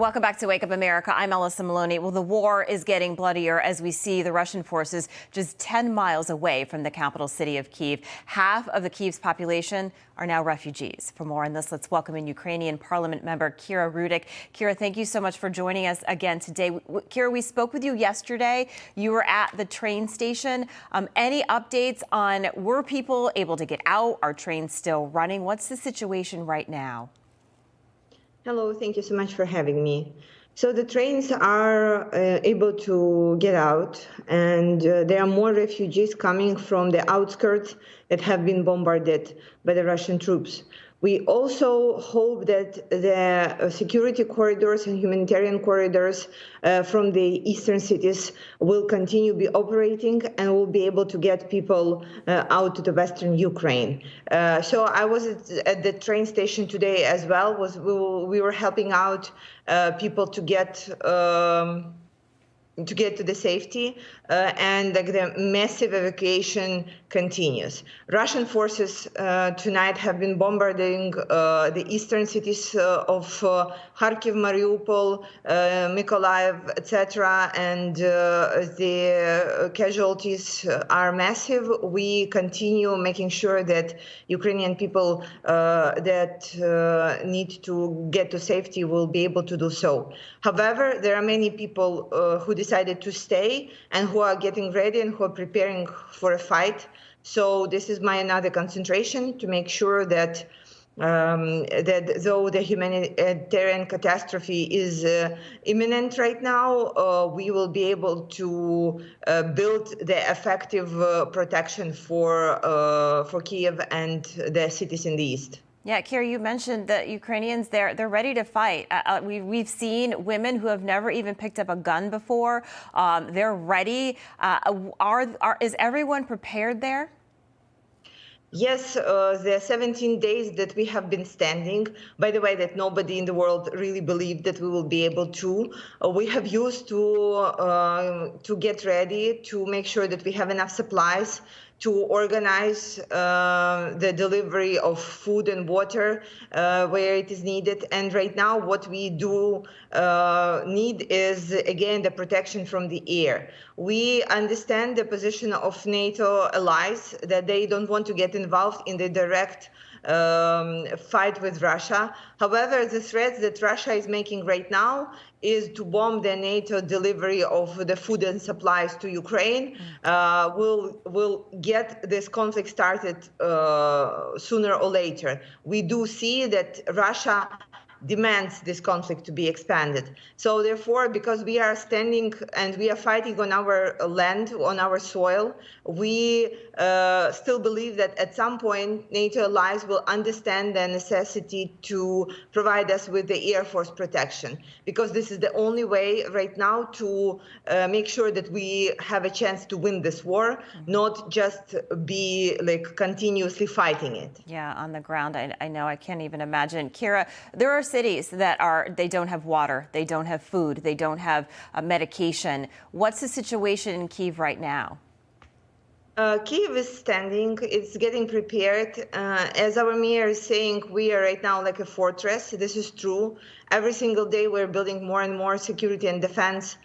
Welcome back to Wake Up America. I'm Melissa Maloney. Well, the war is getting bloodier as we see the Russian forces just 10 miles away from the capital city of Kyiv. Half of the Kyiv's population are now refugees. For more on this, let's welcome in Ukrainian Parliament member Kira Rudik. Kira, thank you so much for joining us again today. Kira, we spoke with you yesterday. You were at the train station. Any updates on were people able to get out? Are trains still running? What's the situation right now? Hello, thank you so much for having me. So the trains are able to get out, and there are more refugees coming from the outskirts that have been bombarded by the Russian troops. We also hope that the security corridors and humanitarian corridors from the eastern cities will continue to be operating and will be able to get people out to the western Ukraine. So I was at the train station today as well. We were helping out people to get to the safety, and the massive evacuation continues. Russian forces tonight have been bombarding the eastern cities of Kharkiv, Mariupol, Mykolaiv, etc., and the casualties are massive. We continue making sure that Ukrainian people that need to get to safety will be able to do so. However, there are many people who decided to stay and who are getting ready and who are preparing for a fight. So this is my another concentration to make sure that that though the humanitarian catastrophe is imminent right now, we will be able to build the effective protection for Kyiv and the cities in the east. Yeah, Kira, you mentioned that Ukrainians, they're ready to fight. We've seen women who have never even picked up a gun before. They're ready. Is everyone prepared there? Yes, the 17 days that we have been standing, by the way, that nobody in the world really believed that we will be able to, we have used to get ready, to make sure that we have enough supplies, to organize the delivery of food and water where it is needed. And right now, what we do need is, again, the protection from the air. We understand the position of NATO allies, that they don't want to get involved in the direct fight with Russia. However, the threats that Russia is making right now is to bomb the NATO delivery of the food and supplies to Ukraine. Will get this conflict started sooner or later. We do see that Russia demands this conflict to be expanded. So therefore, because we are standing and we are fighting on our land, on our soil, we still believe that at some point NATO allies will understand the necessity to provide us with the Air Force protection, because this is the only way right now to make sure that we have a chance to win this war, not just be like continuously fighting it. Yeah, on the ground, I know, I can't even imagine. Kira, there are cities that they don't have water, they don't have food, they don't have medication. What's the situation in Kyiv right now? Kyiv is standing, it's getting prepared. As our mayor is saying, we are right now like a fortress. This is true. Every single day we're building more and more security and defense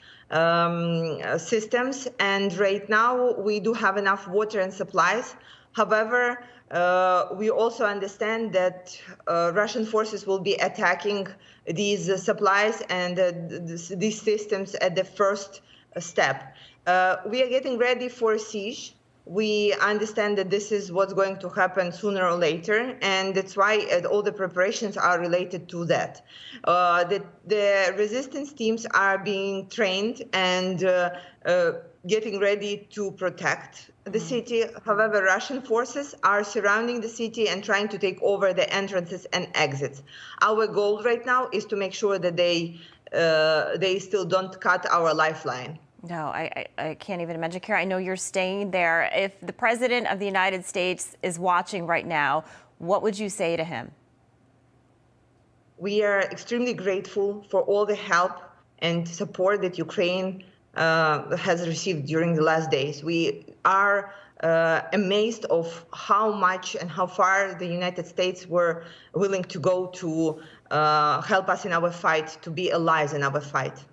systems. And right now we do have enough water and supplies. However, we also understand that Russian forces will be attacking these supplies and these systems at the first step. We are getting ready for a siege. We understand that this is what's going to happen sooner or later, and that's why all the preparations are related to that. The resistance teams are being trained and getting ready to protect the city. However, Russian forces are surrounding the city and trying to take over the entrances and exits. Our goal right now is to make sure that they still don't cut our lifeline. No, I can't even imagine. Kira, I know you're staying there. If the President of the United States is watching right now, what would you say to him? We are extremely grateful for all the help and support that Ukraine has received during the last days. We are amazed of how much and how far the United States were willing to go to help us in our fight, to be allies in our fight.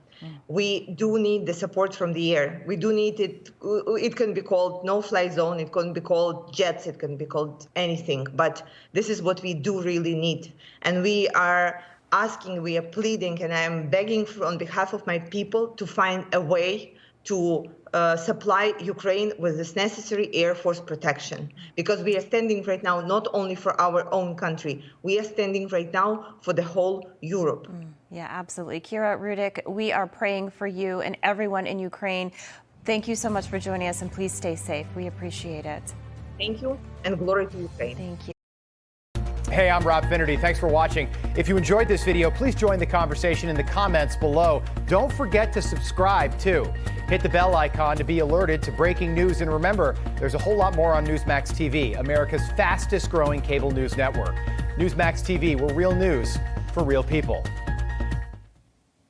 We do need the support from the air. We do need it. It can be called no-fly zone. It can be called jets. It can be called anything. But this is what we do really need. And we are asking, we are pleading, and I am begging on behalf of my people to find a way to supply Ukraine with this necessary Air Force protection. Because we are standing right now not only for our own country, we are standing right now for the whole Europe. Yeah, absolutely. Kira Rudik, we are praying for you and everyone in Ukraine. Thank you so much for joining us, and please stay safe. We appreciate it. Thank you, and glory to Ukraine. Thank you. Hey, I'm Rob Finnerty. Thanks for watching. If you enjoyed this video, please join the conversation in the comments below. Don't forget to subscribe, too. Hit the bell icon to be alerted to breaking news. And remember, there's a whole lot more on Newsmax TV, America's fastest growing cable news network. Newsmax TV, we're real news for real people.